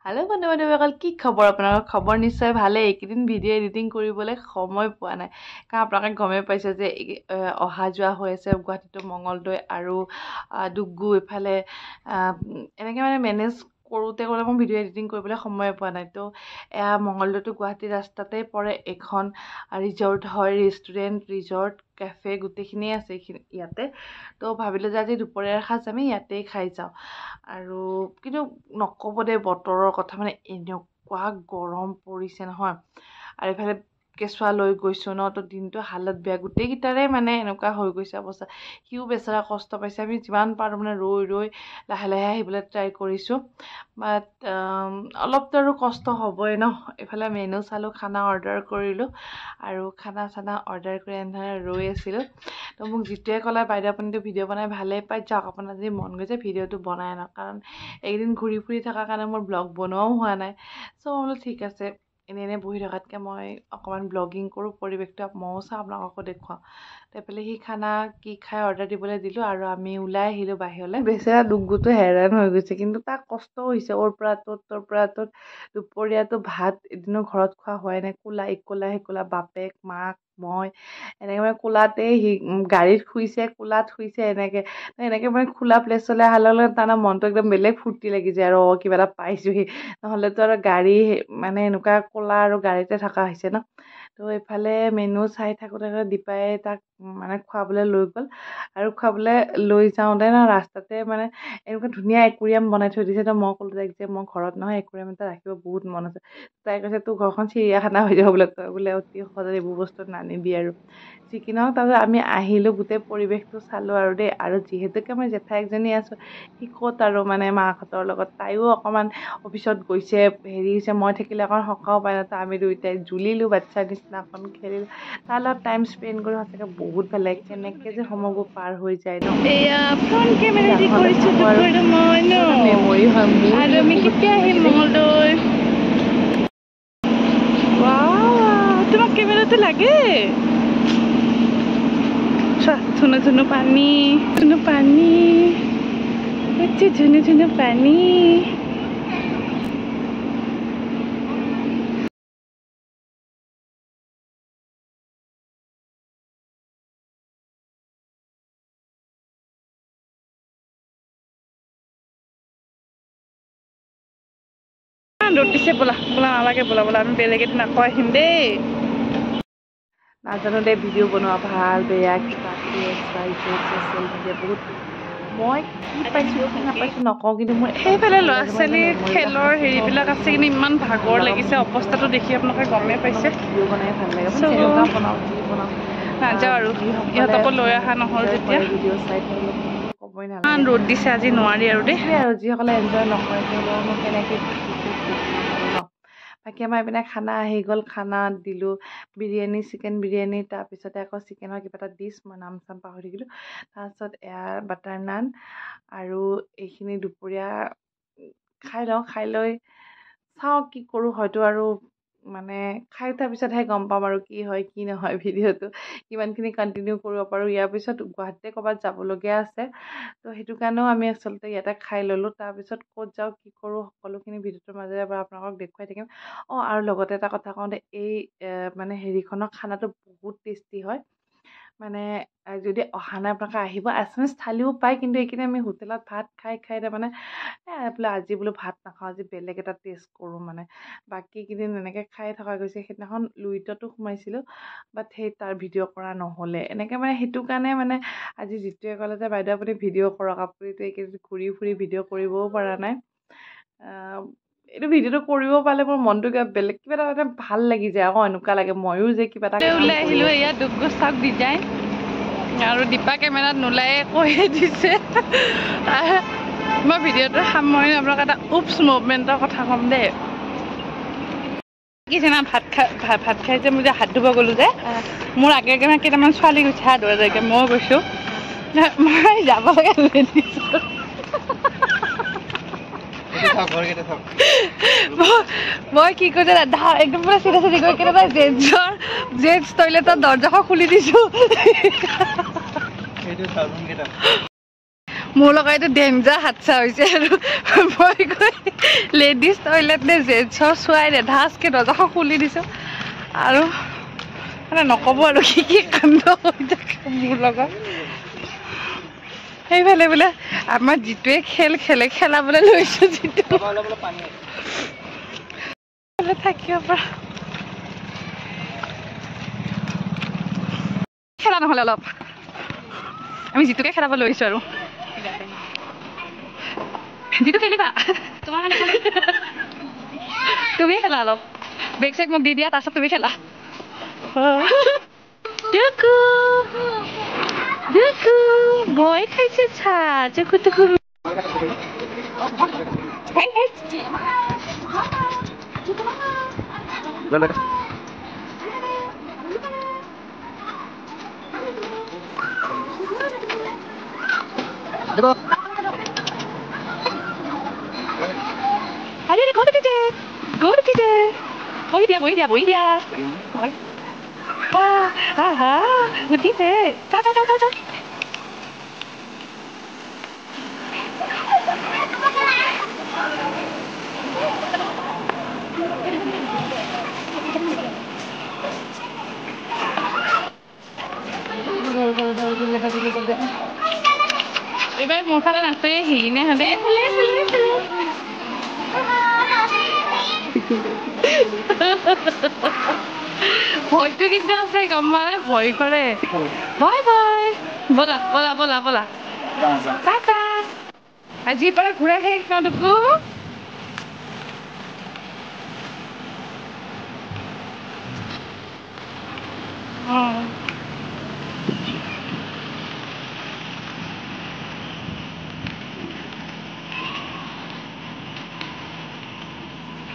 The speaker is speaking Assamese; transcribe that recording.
हेलो बंधु बान्धৱীসকল কি খবৰ আপোনালোকৰ খবৰ নিশ্চয় ভালে এইকেইদিন ভিডিঅ' এডিটিং কৰিবলৈ সময় পোৱা নাই কাৰণ আপোনালোকে গমেই পাইছে যে অহা যোৱা হৈ আছে গুৱাহাটীটো মঙলদৈ আৰু দুগ্গু ইফালে এনেকৈ মানে মেনেজ কৰোঁতে মই ভিডিঅ' এডিটিং কৰিবলৈ সময় পোৱা নাই তো এয়া মঙলদৈটো গুৱাহাটী ৰাস্তাতেই পৰে এখন ৰিজৰ্ট হয় ৰেষ্টুৰেণ্ট ৰিজৰ্ট কেফে গোটেইখিনিয়ে আছে ইয়াতে তো ভাবিলোঁ যে আজি দুপৰীয়াৰ সাঁজ আমি ইয়াতেই খাই যাওঁ আৰু কিন্তু নক'ব দে বতৰৰ কথা মানে এনেকুৱা গৰম পৰিছে নহয় আৰু এইফালে কেঁচুৱা লৈ গৈছোঁ ন তো দিনটো হালত বেয়া গোটেইকেইটাৰে মানে এনেকুৱা হৈ গৈছে অৱস্থা সিও বেচেৰা কষ্ট পাইছে আমি যিমান পাৰোঁ মানে ৰৈ লাহে লাহে আহিবলৈ ট্ৰাই কৰিছোঁ বাট অলপতো আৰু কষ্ট হ'বই ন এইফালে মেনু চালোঁ খানা অৰ্ডাৰ কৰিলোঁ আৰু খানা চানা অৰ্ডাৰ কৰি এনেধৰণে ৰৈ আছিলোঁ তো মোক যিটোৱে ক'লে বাইদেউ আপুনিতো ভিডিঅ' বনাই ভালেই পাই যাওক আপোনাৰ যদি মন গৈছে ভিডিঅ'টো বনাই আনক কাৰণ এইকেইদিন ঘূৰি ফুৰি থকাৰ কাৰণে মোৰ ব্লগ বনোৱাও হোৱা নাই চ' বোলো ঠিক আছে এনেই বহি থকাতকৈ মই অকণমান ব্লগিং কৰোঁ পৰিৱেশটো ময়ো চাওঁ আপোনালোককো দেখুৱাওঁ এইফালে সি খানা কি খাই অৰ্ডাৰ দিবলৈ দিলোঁ আৰু আমি ওলাই আহিলোঁ বাহিৰলৈ বেচেৰা দুগ্গুটো হেৰান হৈ গৈছে কিন্তু তাক কষ্ট হৈছে অ'ৰ পৰা ত'ত দুপৰীয়াটো ভাত এদিনো ঘৰত খোৱা হোৱাই নাই কোলা সিকোলা বাপেক মাক মই এনেকৈ মানে কোলাতেই গাড়ীত শুইছে কোলাত শুইছে এনেকৈ মানে খোলা প্লেচলৈ অহাৰ লগে লগে তাৰ মনটো একদম বেলেগ ফূৰ্তি লাগি যায় আৰু কিবা এটা পাইছোঁহি নহ'লেতো আৰু গাড়ী মানে এনেকুৱা কোলা আৰু গাড়ীতে থকা হৈছে ন তো এইফালে মেনু চাই থাকোঁতে দীপাই তাক মানে খুৱাবলৈ লৈ গ'ল আৰু খুৱাবলৈ লৈ যাওঁতে ন ৰাস্তাতে মানে এনেকুৱা ধুনীয়া একুৰিয়াম বনাই থৈ দিছে তো মই ক'লোঁ তাইক যে মই ঘৰত নহয় একুৰিয়াম এটা ৰাখিব বহুত মন আছে তাই কৈছে তোৰ ঘৰখন চিৰিয়াখানা হৈ যাব বোলে তই বোলে অতি সহজে এইবোৰ বস্তু নানিবি আৰু যি কি নহওক তাৰপিছত আমি আহিলোঁ গোটেই পৰিৱেশটো চালোঁ আৰু দেই আৰু যিহেতুকে মই জেঠাইকজনী আছোঁ সি ক'ত আৰু মানে মাকহঁতৰ লগত তাইও অকণমান অফিচত গৈছে হেৰি হৈছে মই থাকিলে অকণ সকাও পাই ন আমি দুয়োটাই জুলিলোঁ বাচ্ছাৰ নিচিনা অকণ খেলিলোঁ তাৰ লগত টাইম স্পেণ্ড কৰি সঁচাকৈ বহুত ভাল লাগে কেনেকৈ যে সময়বোৰ পাৰ হৈ যায় ন এয়া ফ্ৰণ্ট কেমেৰা দি কৰিছোঁ দুপৰীয়া মই ন মেমৰি হয় মোৰ আৰু আমি কেতিয়া আহিম মঙলদৈ তোমাক কেমেৰাটো লাগে চোৱা ধুনু পানী ধুনু পানী ৰ'দ দিছে বোলা নালাগে বোলা আমি বেলেগ এদিন আকৌ আহিম দেই নাজানো দে ভিডিঅ' বনোৱা ভাল বেয়া কিবা ছ'চিয়েল মিডিয়া বহুত মই কি পাইছোঁ কি নাপাইছোঁ নকওঁ কিন্তু মোৰ সেইফালে ল'ৰা ছোৱালীৰ খেলৰ হেৰিবিলাক আছে কিন্তু ইমান ভাগৰ লাগিছে অৱস্থাটো দেখি আপোনালোকে গমেই পাইছে ভিডিঅ' বনাই ভাল লাগে বনাওঁ নাযাওঁ আৰু ইহঁতকো লৈ অহা নহ'ল যেতিয়া ভিডিঅ' চাই তেওঁলোক ক'বই নালাগে ইমান ৰ'দ দিছে আজি নোৱাৰি আৰু দেই আৰু যিসকলে এনজয় নকৰে তেওঁলোকক কেনেকৈ বাকী আমাৰ এইপিনে খানা আহি গ'ল খানা দিলোঁ বিৰিয়ানী চিকেন বিৰিয়ানী তাৰপিছতে আকৌ চিকেনৰ কিবা এটা ডিছ মই নাম চাম পাহৰি থাকিলোঁ তাৰপিছত এয়াৰ বাটাৰ নান আৰু এইখিনি দুপৰীয়া খাই লৈ চাওঁ কি কৰোঁ হয়তো আৰু মানে খাই উঠাৰ পিছতহে গম পাম আৰু কি হয় কি নহয় ভিডিঅ'টো কিমানখিনি কণ্টিনিউ কৰিব পাৰোঁ ইয়াৰ পিছত গুৱাহাটীতে ক'ৰবাত যাবলগীয়া আছে তো সেইটো কাৰণেও আমি আচলতে ইয়াতে খাই ল'লোঁ তাৰপিছত ক'ত যাওঁ কি কৰোঁ সকলোখিনি ভিডিঅ'টোৰ মাজেৰে পৰা আপোনালোকক দেখুৱাই থাকিম আৰু লগতে এটা কথা কওঁ দে এই মানে হেৰিখনৰ খানাটো বহুত টেষ্টি হয় মানে যদি অহা নাই আপোনালোকে আহিব আছামিজ থালিও পায় কিন্তু এইখিনি আমি হোটেলত ভাত খাই তাৰমানে বোলে আজি বোলো ভাত নাখাওঁ আজি বেলেগ এটা টেষ্ট কৰোঁ মানে বাকীকেইদিন এনেকৈ খাই থকা গৈছে সেইদিনাখন লুইততো সোমাইছিলোঁ বাট সেই তাৰ ভিডিঅ' কৰা নহ'লে এনেকৈ মানে সেইটো কাৰণে মানে আজি যিটোৱে ক'লে যে বাইদেউ আপুনি ভিডিঅ' কৰক আপুনিতো এইকেইদিন ঘূৰি ফুৰি ভিডিঅ' কৰিবও পৰা নাই এইটো ভিডিঅ'টো কৰিব পালে মোৰ মনটো কিবা বেলেগ কিবা এটা মানে ভাল লাগি যায় আকৌ এনেকুৱা লাগে ময়ো যে কিবা এটা ওলাই আহিলোঁ এয়া দুগ্গু চাওক ডিজাইন আৰু দীপা কেমেৰাত নোলায়ে কৈয়ে দিছে মই ভিডিঅ'টো সামৰি আপোনালোক এটা উপছ মুভমেণ্টৰ কথা ক'ম দেই কি জানা ভাত খাই যে মই যে হাত ধুব গ'লোঁ যে মোৰ আগে কেইটামান ছোৱালী গৈছে হাত ধোৱালৈকে ময়ো গৈছোঁ মই যাব লাগে দিছোঁ মই কি কৈছে একদম পুৰা চিধা চিধি কৰি কেতিয়াবা জেন্টছ টয়লেটৰ দৰ্জাখন খুলি দিছোঁ মোৰ লগত এইটো ডেঞ্জাৰ হাতচা হৈছে আৰু মই গৈ লেডিজ টয়লেট নে জেন্টছৰ চোৱাই নেধাচকৈ দৰ্জাখন খুলি দিছোঁ আৰু মানে নক'ব আৰু কি কাণ্ড হৈ থাকে মোৰ লগত সেইফালে বোলে আমাৰ যিটোৱে খেলে খেলাবলৈ লৈছোঁ যিটো থাকিব পৰা খেলা নহ'লে অলপ আমি যিটোকে খেলাব লৈছোঁ আৰু যিটো খেলিবা তুমি খেলা অলপ বেগ চেগ মোক দি দিয়া তাৰপিছত তুমি খেলা ভয় খাইছে চা চকু টুকু বহি দিয়া উঠিছে এইবাৰ মোৰ ফালে নাচে হিনে হ'লে ভয়টো কিন্তু আছে গম পালে ভয় কৰে বাই বাই বলা আজিৰ পৰা ঘূৰাই শেষ নদুকো